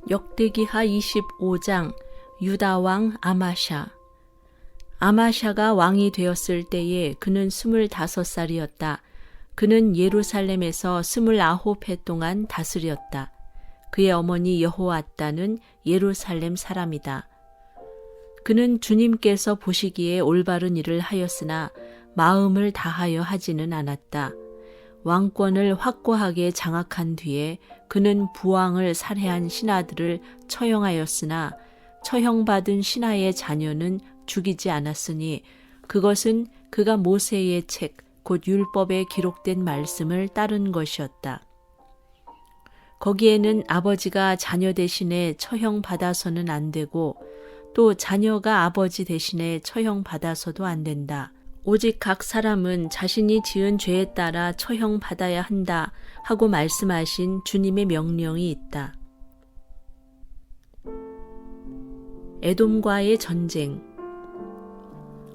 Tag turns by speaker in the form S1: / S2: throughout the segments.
S1: 역대기하 25장 유다 왕 아마샤. 아마샤가 왕이 되었을 때에 그는 25살이었다. 그는 예루살렘에서 29해 동안 다스렸다. 그의 어머니 여호아따는 예루살렘 사람이다. 그는 주님께서 보시기에 올바른 일을 하였으나 마음을 다하여 하지는 않았다. 왕권을 확고하게 장악한 뒤에 그는 부왕을 살해한 신하들을 처형하였으나 처형받은 신하의 자녀는 죽이지 않았으니 그것은 그가 모세의 책, 곧 율법에 기록된 말씀을 따른 것이었다. 거기에는 아버지가 자녀 대신에 처형받아서는 안 되고 또 자녀가 아버지 대신에 처형받아서도 안 된다. 오직 각 사람은 자신이 지은 죄에 따라 처형받아야 한다 하고 말씀하신 주님의 명령이 있다. 에돔과의 전쟁.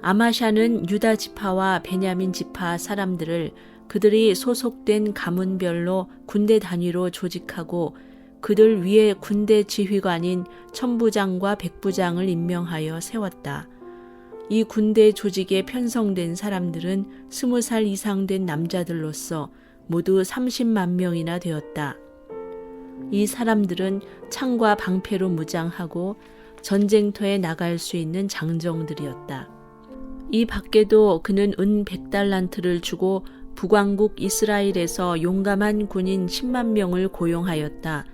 S1: 아마샤는 유다 지파와 베냐민 지파 사람들을 그들이 소속된 가문별로 군대 단위로 조직하고 그들 위에 군대 지휘관인 천부장과 백부장을 임명하여 세웠다. 이 군대 조직에 편성된 사람들은 20살 이상 된 남자들로서 모두 30만 명이나 되었다. 이 사람들은 창과 방패로 무장하고 전쟁터에 나갈 수 있는 장정들이었다. 이 밖에도 그는 은 100달란트를 주고 북왕국 이스라엘에서 용감한 군인 10만 명을 고용하였다.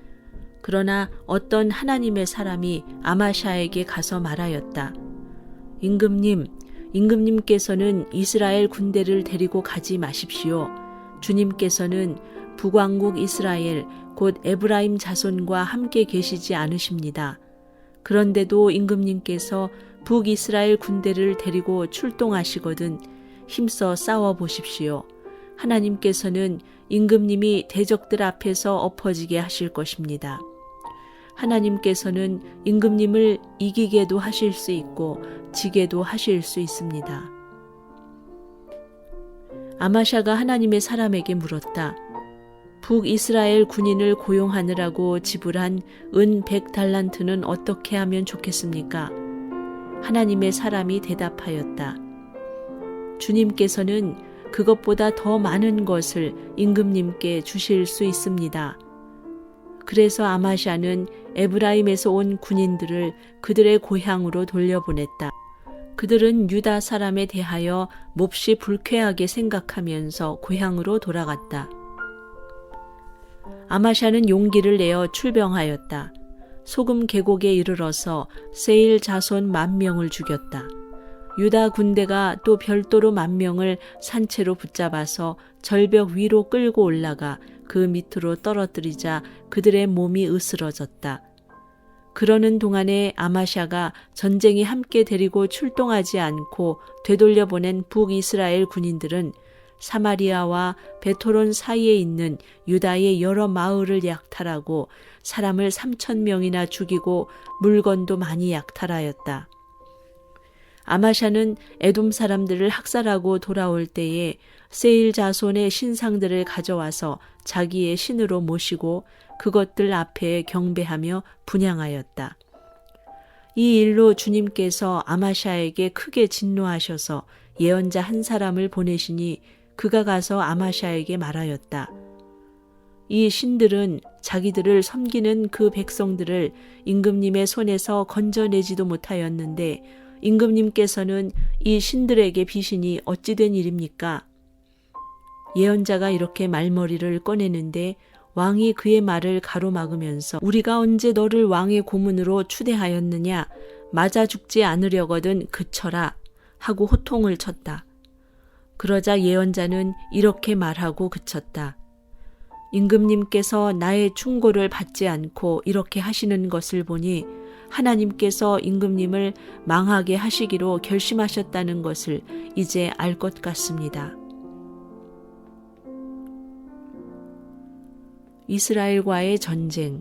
S1: 그러나 어떤 하나님의 사람이 아마샤에게 가서 말하였다. 임금님께서는 이스라엘 군대를 데리고 가지 마십시오. 주님께서는 북왕국 이스라엘 곧 에브라임 자손과 함께 계시지 않으십니다. 그런데도 임금님께서 북이스라엘 군대를 데리고 출동하시거든 힘써 싸워 보십시오. 하나님께서는 임금님이 대적들 앞에서 엎어지게 하실 것입니다. 하나님께서는 임금님을 이기게도 하실 수 있고 지게도 하실 수 있습니다. 아마샤가 하나님의 사람에게 물었다. 북이스라엘 군인을 고용하느라고 지불한 은 100달란트는 어떻게 하면 좋겠습니까? 하나님의 사람이 대답하였다. 주님께서는 그것보다 더 많은 것을 임금님께 주실 수 있습니다. 그래서 아마샤는 에브라임에서 온 군인들을 그들의 고향으로 돌려보냈다. 그들은 유다 사람에 대하여 몹시 불쾌하게 생각하면서 고향으로 돌아갔다. 아마샤는 용기를 내어 출병하였다. 소금 계곡에 이르러서 세일 자손 10,000명을 죽였다. 유다 군대가 또 별도로 10,000명을 산채로 붙잡아서 절벽 위로 끌고 올라가 그 밑으로 떨어뜨리자 그들의 몸이 으스러졌다. 그러는 동안에 아마샤가 전쟁에 함께 데리고 출동하지 않고 되돌려 보낸 북이스라엘 군인들은 사마리아와 베토론 사이에 있는 유다의 여러 마을을 약탈하고 사람을 3,000명이나 죽이고 물건도 많이 약탈하였다. 아마샤는 에돔 사람들을 학살하고 돌아올 때에 세일 자손의 신상들을 가져와서 자기의 신으로 모시고 그것들 앞에 경배하며 분향하였다. 이 일로 주님께서 아마샤에게 크게 진노하셔서 예언자 한 사람을 보내시니 그가 가서 아마샤에게 말하였다. 이 신들은 자기들을 섬기는 그 백성들을 임금님의 손에서 건져내지도 못하였는데 임금님께서는 이 신들에게 비신이 어찌 된 일입니까? 예언자가 이렇게 말머리를 꺼내는데 왕이 그의 말을 가로막으면서 우리가 언제 너를 왕의 고문으로 추대하였느냐? 맞아 죽지 않으려거든 그쳐라 하고 호통을 쳤다. 그러자 예언자는 이렇게 말하고 그쳤다. 임금님께서 나의 충고를 받지 않고 이렇게 하시는 것을 보니 하나님께서 임금님을 망하게 하시기로 결심하셨다는 것을 이제 알 것 같습니다. 이스라엘과의 전쟁.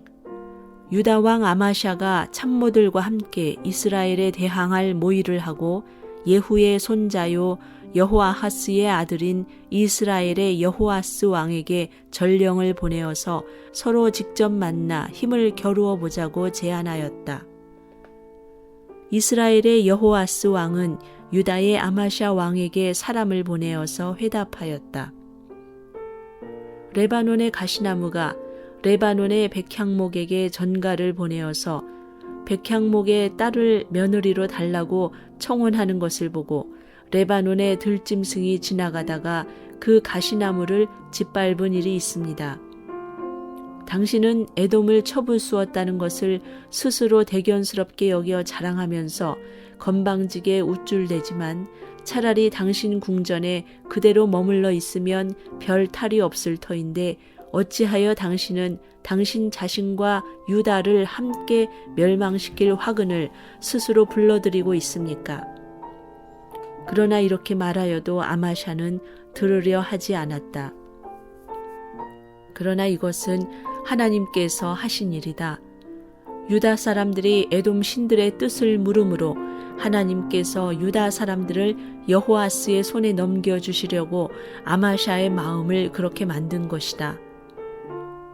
S1: 유다 왕 아마샤가 참모들과 함께 이스라엘에 대항할 모의를 하고 예후의 손자요 여호아하스의 아들인 이스라엘의 여호아스 왕에게 전령을 보내어서 서로 직접 만나 힘을 겨루어 보자고 제안하였다. 이스라엘의 여호아스 왕은 유다의 아마샤 왕에게 사람을 보내어서 회답하였다. 레바논의 가시나무가 레바논의 백향목에게 전가를 보내어서 백향목의 딸을 며느리로 달라고 청혼하는 것을 보고 레바논의 들짐승이 지나가다가 그 가시나무를 짓밟은 일이 있습니다. 당신은 에돔을 쳐부수었다는 것을 스스로 대견스럽게 여겨 자랑하면서 건방지게 우쭐대지만 차라리 당신 궁전에 그대로 머물러 있으면 별 탈이 없을 터인데 어찌하여 당신은 당신 자신과 유다를 함께 멸망시킬 화근을 스스로 불러들이고 있습니까? 그러나 이렇게 말하여도 아마샤는 들으려 하지 않았다. 그러나 이것은 하나님께서 하신 일이다. 유다 사람들이 에돔 신들의 뜻을 물음으로 하나님께서 유다 사람들을 여호아스의 손에 넘겨주시려고 아마샤의 마음을 그렇게 만든 것이다.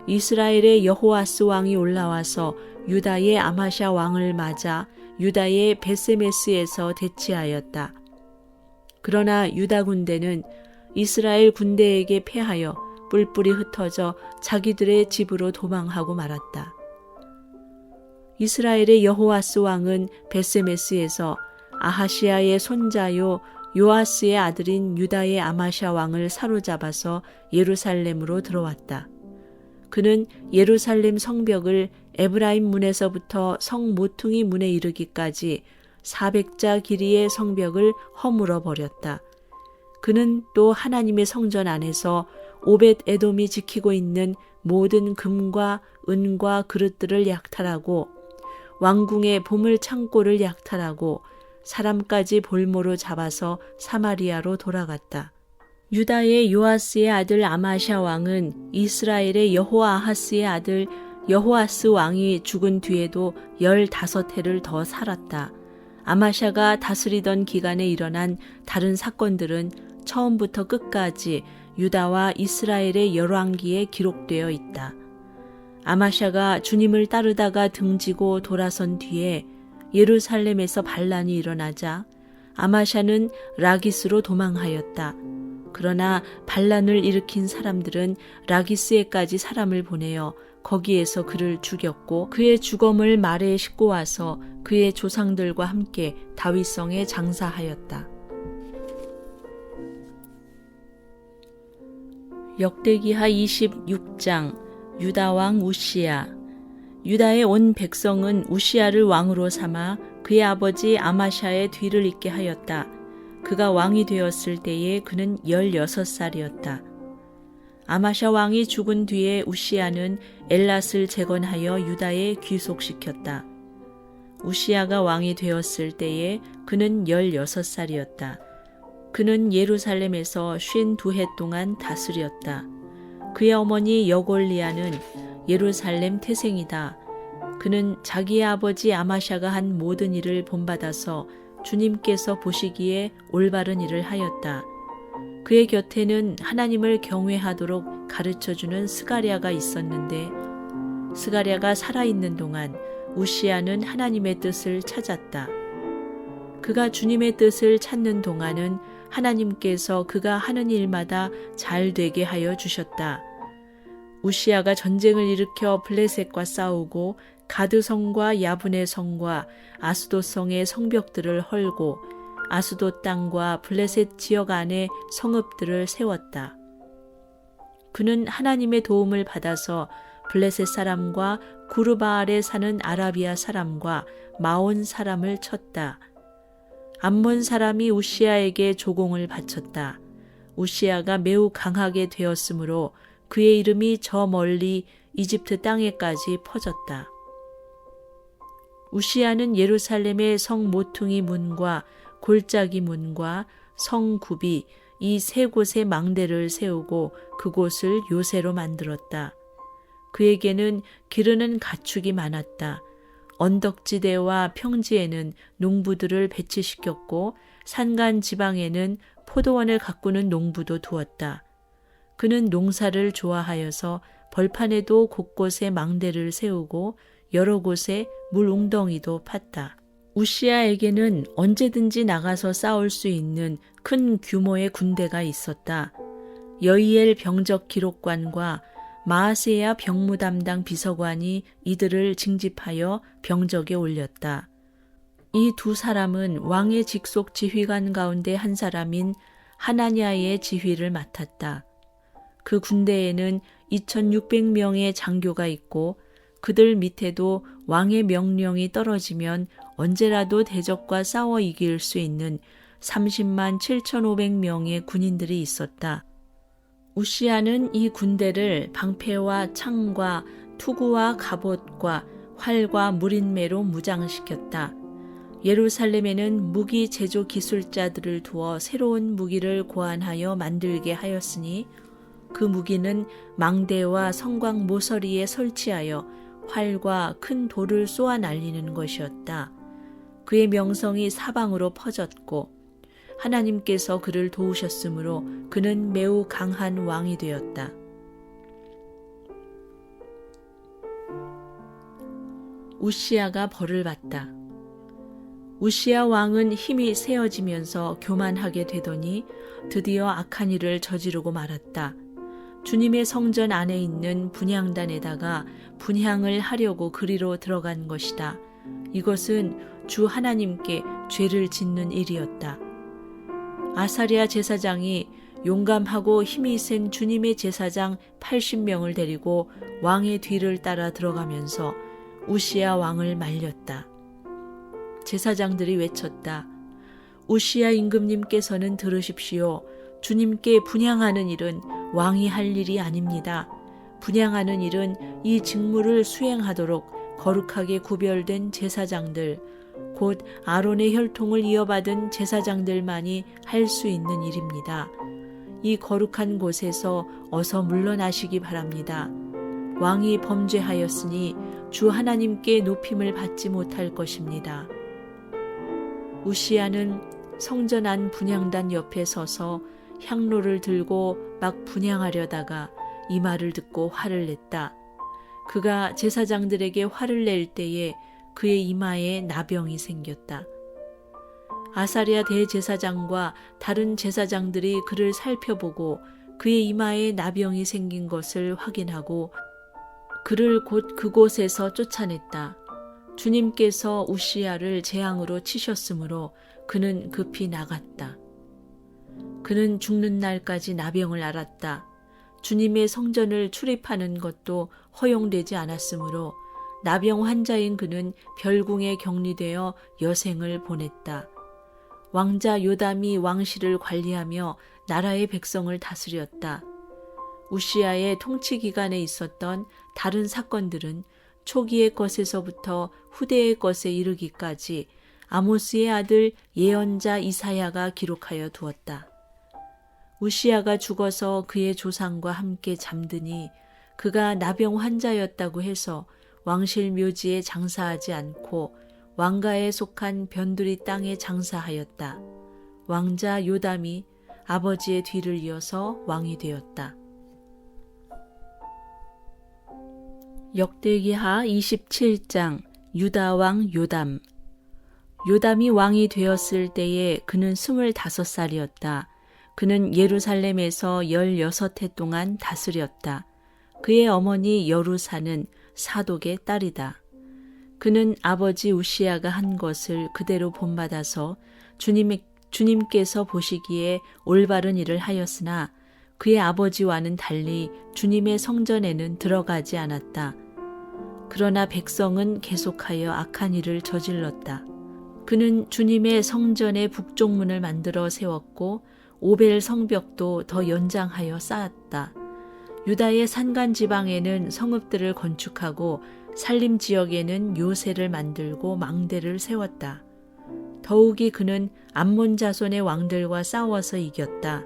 S1: 이스라엘의 여호아스 왕이 올라와서 유다의 아마샤 왕을 맞아 유다의 베세메스에서 대치하였다. 그러나 유다 군대는 이스라엘 군대에게 패하여 뿔뿔이 흩어져 자기들의 집으로 도망하고 말았다. 이스라엘의 여호아스 왕은 베세메스에서 아하시아의 손자요 요아스의 아들인 유다의 아마샤 왕을 사로잡아서 예루살렘으로 들어왔다. 그는 예루살렘 성벽을 에브라임 문에서부터 성 모퉁이 문에 이르기까지 400자 길이의 성벽을 허물어 버렸다. 그는 또 하나님의 성전 안에서 오벳 에돔이 지키고 있는 모든 금과 은과 그릇들을 약탈하고 왕궁의 보물 창고를 약탈하고 사람까지 볼모로 잡아서 사마리아로 돌아갔다. 유다의 요아스의 아들 아마샤 왕은 이스라엘의 여호아하스의 아들 여호아스 왕이 죽은 뒤에도 15해를 더 살았다. 아마샤가 다스리던 기간에 일어난 다른 사건들은 처음부터 끝까지 유다와 이스라엘의 열왕기에 기록되어 있다. 아마샤가 주님을 따르다가 등지고 돌아선 뒤에 예루살렘에서 반란이 일어나자 아마샤는 라기스로 도망하였다. 그러나 반란을 일으킨 사람들은 라기스에까지 사람을 보내어 거기에서 그를 죽였고 그의 주검을 말에 싣고 와서 그의 조상들과 함께 다윗성에 장사하였다. 역대기하 26장 유다왕 우시야. 유다의 온 백성은 우시야를 왕으로 삼아 그의 아버지 아마샤의 뒤를 잇게 하였다. 그가 왕이 되었을 때에 그는 16살이었다. 아마샤 왕이 죽은 뒤에 우시야는 엘랏을 재건하여 유다에 귀속시켰다. 우시야가 왕이 되었을 때에 그는 16살이었다. 그는 예루살렘에서 52해 동안 다스렸다. 그의 어머니 여골리아는 예루살렘 태생이다. 그는 자기의 아버지 아마샤가 한 모든 일을 본받아서 주님께서 보시기에 올바른 일을 하였다. 그의 곁에는 하나님을 경외하도록 가르쳐주는 스가랴가 있었는데 스가랴가 살아있는 동안 우시야는 하나님의 뜻을 찾았다. 그가 주님의 뜻을 찾는 동안은 하나님께서 그가 하는 일마다 잘 되게 하여 주셨다. 우시야가 전쟁을 일으켜 블레셋과 싸우고 가드성과 야분의 성과 아스돗 성의 성벽들을 헐고 아스돗 땅과 블레셋 지역 안에 성읍들을 세웠다. 그는 하나님의 도움을 받아서 블레셋 사람과 구르바알에 사는 아라비아 사람과 마온 사람을 쳤다. 암몬 사람이 우시야에게 조공을 바쳤다. 우시야가 매우 강하게 되었으므로 그의 이름이 저 멀리 이집트 땅에까지 퍼졌다. 우시야는 예루살렘의 성 모퉁이 문과 골짜기 문과 성굽이 이 세 곳에 망대를 세우고 그곳을 요새로 만들었다. 그에게는 기르는 가축이 많았다. 언덕지대와 평지에는 농부들을 배치시켰고 산간 지방에는 포도원을 가꾸는 농부도 두었다. 그는 농사를 좋아하여서 벌판에도 곳곳에 망대를 세우고 여러 곳에 물 웅덩이도 팠다. 우시아에게는 언제든지 나가서 싸울 수 있는 큰 규모의 군대가 있었다. 여이엘 병적 기록관과 마아세야 병무 담당 비서관이 이들을 징집하여 병적에 올렸다. 이 두 사람은 왕의 직속 지휘관 가운데 한 사람인 하나냐의 지휘를 맡았다. 그 군대에는 2600명의 장교가 있고 그들 밑에도 왕의 명령이 떨어지면 언제라도 대적과 싸워 이길 수 있는 30만 7,500명의 군인들이 있었다. 우시아는 이 군대를 방패와 창과 투구와 갑옷과 활과 무린매로 무장시켰다. 예루살렘에는 무기 제조 기술자들을 두어 새로운 무기를 고안하여 만들게 하였으니 그 무기는 망대와 성곽 모서리에 설치하여 활과 큰 돌을 쏘아 날리는 것이었다. 그의 명성이 사방으로 퍼졌고 하나님께서 그를 도우셨으므로 그는 매우 강한 왕이 되었다. 우시아가 벌을 받다. 우시아 왕은 힘이 세어지면서 교만하게 되더니 드디어 악한 일을 저지르고 말았다. 주님의 성전 안에 있는 분향단에다가 분향을 하려고 그리로 들어간 것이다. 이것은 주 하나님께 죄를 짓는 일이었다. 아사랴 제사장이 용감하고 힘이 센 주님의 제사장 80명을 데리고 왕의 뒤를 따라 들어가면서 우시아 왕을 말렸다. 제사장들이 외쳤다. 우시아 임금님께서는 들으십시오. 주님께 분향하는 일은 왕이 할 일이 아닙니다. 분향하는 일은 이 직무를 수행하도록 거룩하게 구별된 제사장들, 곧 아론의 혈통을 이어받은 제사장들만이 할 수 있는 일입니다. 이 거룩한 곳에서 어서 물러나시기 바랍니다. 왕이 범죄하였으니 주 하나님께 높임을 받지 못할 것입니다. 우시아는 성전 안 분향단 옆에 서서 향로를 들고 막 분향하려다가 이 말을 듣고 화를 냈다. 그가 제사장들에게 화를 낼 때에 그의 이마에 나병이 생겼다. 아사랴 대제사장과 다른 제사장들이 그를 살펴보고 그의 이마에 나병이 생긴 것을 확인하고 그를 곧 그곳에서 쫓아냈다. 주님께서 우시아를 재앙으로 치셨으므로 그는 급히 나갔다. 그는 죽는 날까지 나병을 앓았다. 주님의 성전을 출입하는 것도 허용되지 않았으므로 나병 환자인 그는 별궁에 격리되어 여생을 보냈다. 왕자 요담이 왕실을 관리하며 나라의 백성을 다스렸다. 우시아의 통치 기간에 있었던 다른 사건들은 초기의 것에서부터 후대의 것에 이르기까지 아모스의 아들 예언자 이사야가 기록하여 두었다. 우시아가 죽어서 그의 조상과 함께 잠드니 그가 나병 환자였다고 해서 왕실 묘지에 장사하지 않고 왕가에 속한 변두리 땅에 장사하였다. 왕자 요담이 아버지의 뒤를 이어서 왕이 되었다. 역대기하 27장 유다 왕 요담. 요담이 왕이 되었을 때에 그는 25살이었다. 그는 예루살렘에서 16해 동안 다스렸다. 그의 어머니 여루사는 사독의 딸이다. 그는 아버지 우시아가 한 것을 그대로 본받아서 주님께서 보시기에 올바른 일을 하였으나 그의 아버지와는 달리 주님의 성전에는 들어가지 않았다. 그러나 백성은 계속하여 악한 일을 저질렀다. 그는 주님의 성전의 북쪽문을 만들어 세웠고 오벨 성벽도 더 연장하여 쌓았다. 유다의 산간 지방에는 성읍들을 건축하고 산림 지역에는 요새를 만들고 망대를 세웠다. 더욱이 그는 암몬 자손의 왕들과 싸워서 이겼다.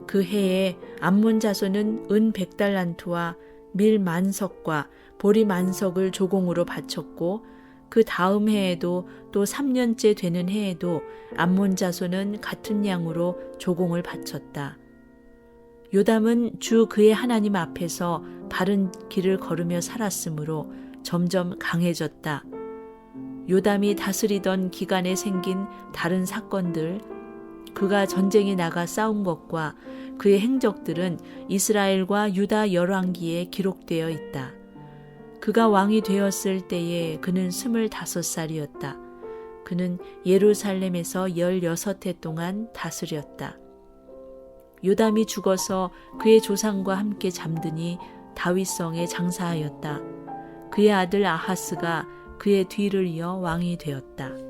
S1: 그 해에 암몬 자손은 은 100달란트와 밀 만석과 보리 만석을 조공으로 바쳤고 그 다음 해에도 또 3년째 되는 해에도 암몬 자손은 같은 양으로 조공을 바쳤다. 요담은 주 그의 하나님 앞에서 바른 길을 걸으며 살았으므로 점점 강해졌다. 요담이 다스리던 기간에 생긴 다른 사건들, 그가 전쟁에 나가 싸운 것과 그의 행적들은 이스라엘과 유다 열왕기에 기록되어 있다. 그가 왕이 되었을 때에 그는 25살이었다. 그는 예루살렘에서 16해 동안 다스렸다. 요담이 죽어서 그의 조상과 함께 잠드니 다윗성에 장사하였다. 그의 아들 아하스가 그의 뒤를 이어 왕이 되었다.